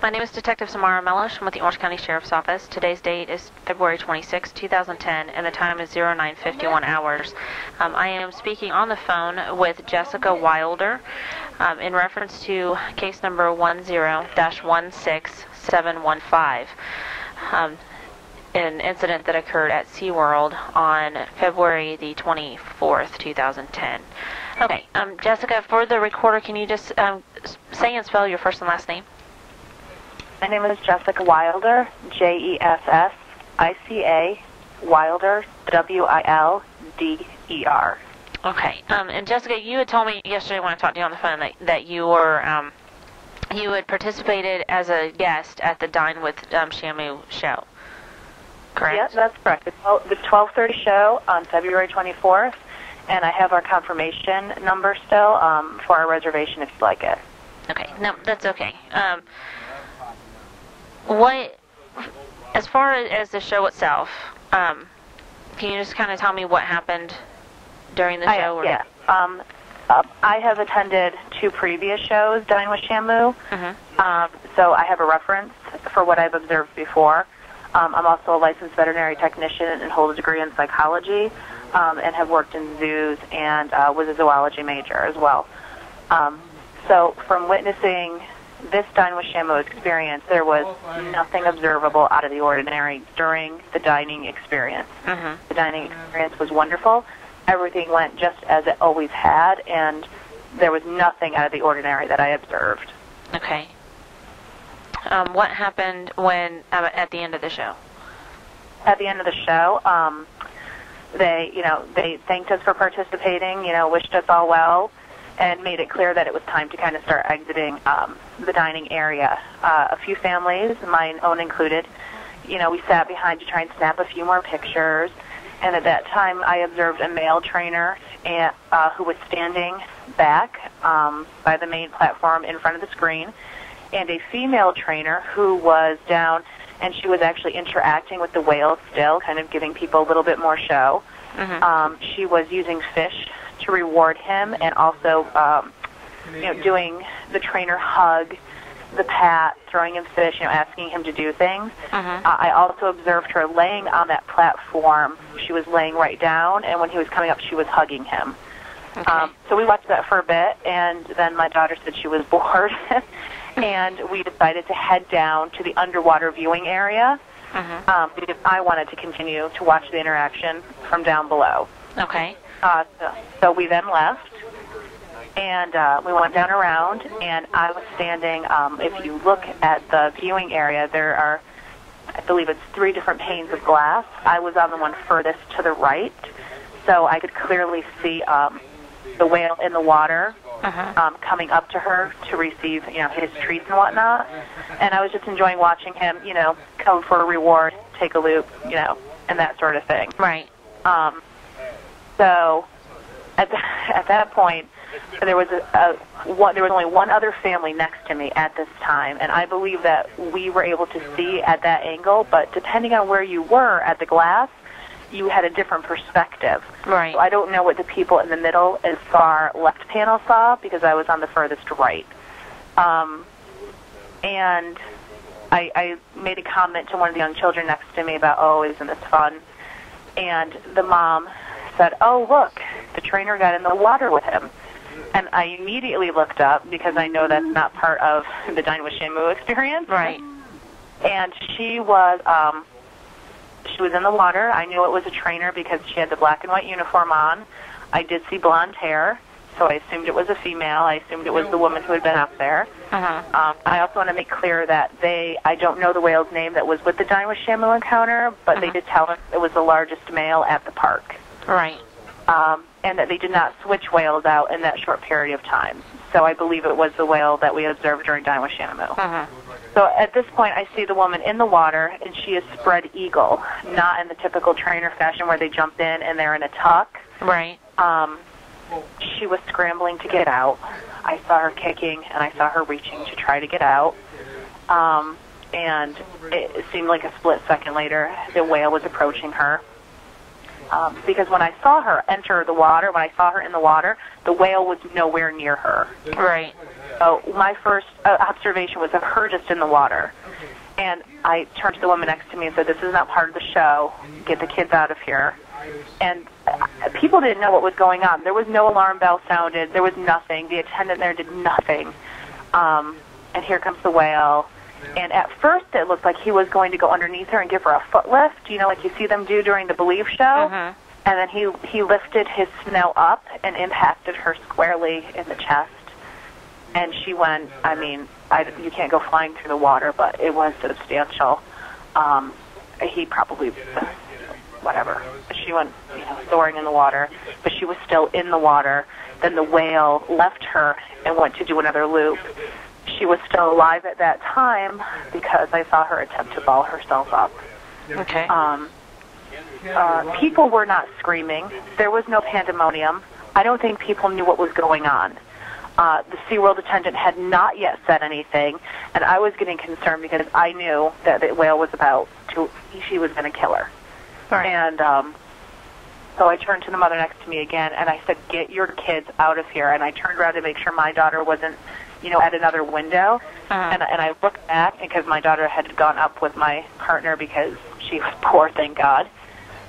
My name is Detective Samara Mellish. I'm with the Orange County Sheriff's Office. Today's date is February 26, 2010, and the time is 09:51 hours. I am speaking on the phone with Jessica Wilder in reference to case number 10-16715, an incident that occurred at SeaWorld on February the 24th, 2010. Okay, Jessica, for the recorder, can you just say and spell your first and last name? My name is Jessica Wilder, Jessica, Wilder, Wilder. Okay, and Jessica, you had told me yesterday when I talked to you on the phone that you were you had participated as a guest at the Dine with Shamu show. Correct? Yes, that's correct. The 12:30 show on February 24th, and I have our confirmation number still for our reservation if you'd like it. Okay, no, that's okay. What, as far as the show itself, can you just kind of tell me what happened during the show? Yeah. I have attended 2 previous shows, Dine with Shamu, so I have a reference for what I've observed before. I'm also a licensed veterinary technician and hold a degree in psychology, and have worked in zoos and was a zoology major as well. So from witnessing this Dine with Shamu experience, there was nothing observable out of the ordinary during the dining experience. The dining experience was wonderful. Everything went just as it always had, and there was nothing out of the ordinary that I observed. Okay. What happened when at the end of the show? At the end of the show, they thanked us for participating, wished us all well, and made it clear that it was time to kind of start exiting the dining area. A few families, mine own included, we sat behind to try and snap a few more pictures, and at that time I observed a male trainer who was standing back by the main platform in front of the screen, and a female trainer who was down, and she was actually interacting with the whale still, kind of giving people a little bit more show. She was using fish to reward him, and also doing the trainer hug, the pat, throwing him fish, asking him to do things. I also observed her laying on that platform. She was laying right down, and when he was coming up, she was hugging him. So we watched that for a bit, and then my daughter said she was bored, and we decided to head down to the underwater viewing area because I wanted to continue to watch the interaction from down below. Okay. So we then left, and we went down around, and I was standing, if you look at the viewing area, there are, I believe it's 3 different panes of glass. I was on the one furthest to the right, so I could clearly see the whale in the water coming up to her to receive, his treats and whatnot. And I was just enjoying watching him, come for a reward, take a loop, and that sort of thing. Right. So at that point, there was there was only one other family next to me at this time, and I believe that we were able to see at that angle, but depending on where you were at the glass, you had a different perspective. Right. So I don't know what the people in the middle as far left panel saw, because I was on the furthest right. And I made a comment to one of the young children next to me about, oh, isn't this fun? And the mom said, oh, look, the trainer got in the water with him. And I immediately looked up, because I know that's not part of the Dine with Shamu experience. Right. And she was in the water. I knew it was a trainer because she had the black and white uniform on. I did see blonde hair, so I assumed it was a female. I assumed it was the woman who had been up there. I also want to make clear that I don't know the whale's name that was with the Dine with Shamu encounter, but they did tell us it was the largest male at the park. Right. And that they did not switch whales out in that short period of time. So I believe it was the whale that we observed during Dine with Shamu. So at this point, I see the woman in the water, and she is spread eagle, not in the typical trainer fashion where they jump in and they're in a tuck. Right. She was scrambling to get out. I saw her kicking, and I saw her reaching to try to get out. And it seemed like a split second later, the whale was approaching her. because when I saw her enter the water, when I saw her in the water, the whale was nowhere near her. Right. So my first observation was of her just in the water. And I turned to the woman next to me and said, "This is not part of the show. Get the kids out of here." And people didn't know what was going on. There was no alarm bell sounded. There was nothing. The attendant there did nothing. And here comes the whale. And at first it looked like he was going to go underneath her and give her a foot lift, you know, like you see them do during the Believe show. Uh-huh. And then he lifted his snout up and impacted her squarely in the chest. And she went, I mean, you can't go flying through the water, but it was substantial. He probably, whatever. She went, you know, soaring in the water, but she was still in the water. Then the whale left her and went to do another loop. She was still alive at that time because I saw her attempt to ball herself up. Okay. People were not screaming. There was no pandemonium. I don't think people knew what was going on. The SeaWorld attendant had not yet said anything, and I was getting concerned because I knew that the whale was she was going to kill her. Right. And so I turned to the mother next to me again, and I said, "Get your kids out of here." And I turned around to make sure my daughter wasn't, you know, at another window. Uh-huh. And I looked back because my daughter had gone up with my partner because she was poor, thank God.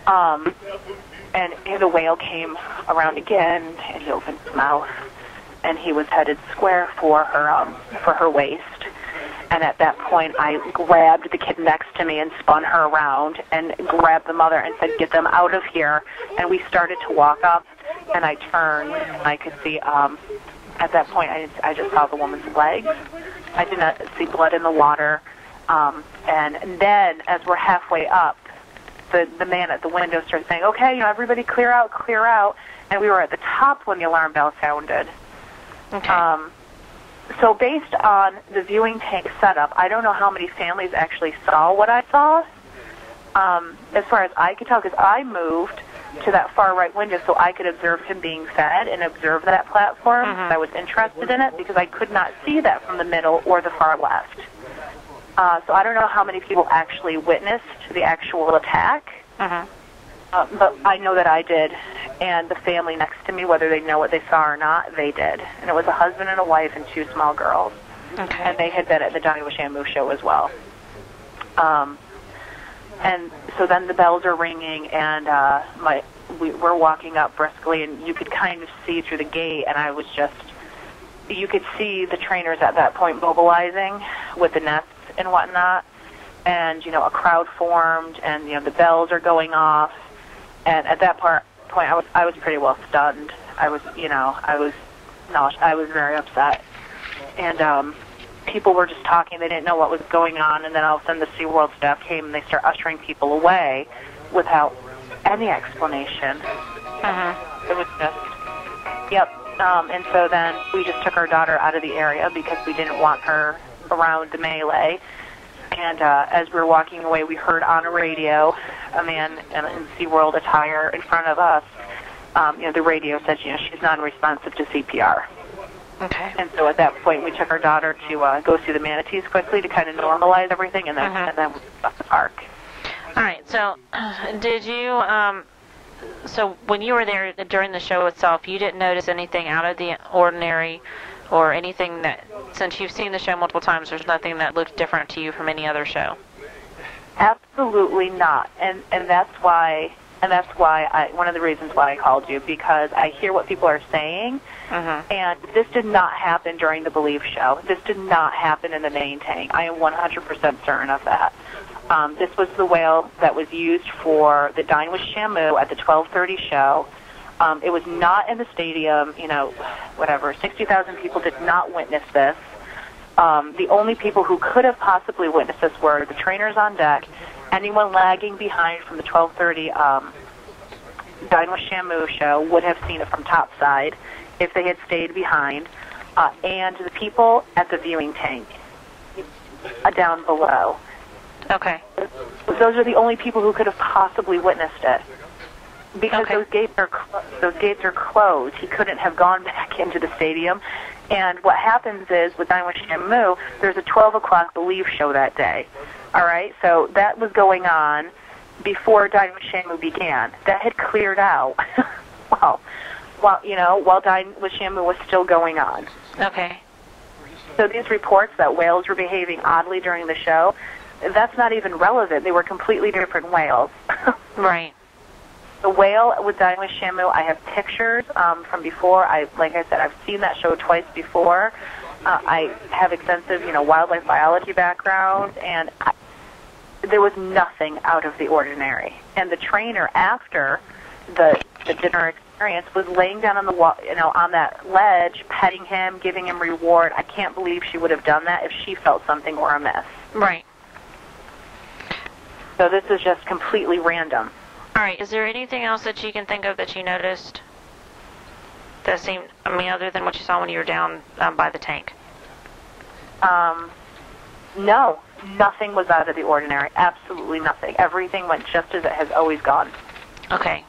And the whale came around again, and he opened his mouth, and he was headed square for her waist. And at that point, I grabbed the kid next to me and spun her around and grabbed the mother and said, "Get them out of here." And we started to walk up, and I turned, and I could see, at that point, I just saw the woman's legs. I did not see blood in the water. And then, as we're halfway up, the man at the window started saying, "Okay, you know, everybody clear out, clear out." And we were at the top when the alarm bell sounded. Okay. So based on the viewing tank setup, I don't know how many families actually saw what I saw. As far as I could tell, because I moved to that far right window so I could observe him being fed and observe that platform. Uh-huh. I was interested in it because I could not see that from the middle or the far left. So I don't know how many people actually witnessed the actual attack. Uh-huh. But I know that I did, and the family next to me, whether they know what they saw or not, they did. And it was a husband and a wife and two small girls. Okay. And they had been at the Dining with Shamu show as well. And so then the bells are ringing, and we're walking up briskly, and you could kind of see through the gate, and I was just, you could see the trainers at that point mobilizing with the nets and whatnot. And, you know, a crowd formed, and, you know, the bells are going off. And at that point, I was pretty well stunned. I was very upset. And people were just talking. They didn't know what was going on. And then all of a sudden the SeaWorld staff came, and they start ushering people away without any explanation. Uh-huh. It was just, yep. And so then we just took our daughter out of the area because we didn't want her around the melee. And as we were walking away, we heard on a radio a man in SeaWorld attire in front of us. You know, the radio said, you know, she's non-responsive to CPR. Okay. And so at that point, we took our daughter to go see the manatees quickly to kind of normalize everything, and then we left the park. All right. So, did you? So when you were there during the show itself, you didn't notice anything out of the ordinary, or anything that, since you've seen the show multiple times, there's nothing that looked different to you from any other show? Absolutely not. And that's why one of the reasons why I called you, because I hear what people are saying. And this did not happen during the Believe show. This did not happen in the main tank. I am 100% certain of that. This was the whale that was used for the Dine with Shamu at the 12:30 show. It was not in the stadium, you know, whatever. 60,000 people did not witness this. The only people who could have possibly witnessed this were the trainers on deck, anyone lagging behind from the 12:30 Dine with Shamu show would have seen it from topside if they had stayed behind, and the people at the viewing tank down below. Okay. Those are the only people who could have possibly witnessed it. Because those gates are closed. He couldn't have gone back into the stadium. And what happens is, with Dine with Shamu, there's a 12 o'clock Believe show that day. All right? So that was going on, before dining with Shamu began. That had cleared out. While dining with Shamu was still going on. Okay. So these reports that whales were behaving oddly during the show, that's not even relevant. They were completely different whales. Right. The whale with Dining with Shamu, I have pictures from before. Like I said, I've seen that show twice before. I have extensive, wildlife biology background, and there was nothing out of the ordinary. And the trainer, after the dinner experience, was laying down on the on that ledge, petting him, giving him reward. I can't believe she would have done that if she felt something were amiss. Right. So this is just completely random. All right. Is there anything else that you can think of that you noticed that seemed, other than what you saw when you were down by the tank? No, nothing was out of the ordinary. Absolutely nothing. Everything went just as it has always gone. Okay.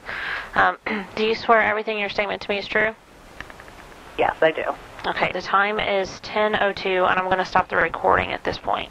Do you swear everything in your statement to me is true? Yes, I do. Okay. The time is 10:02, and I'm going to stop the recording at this point.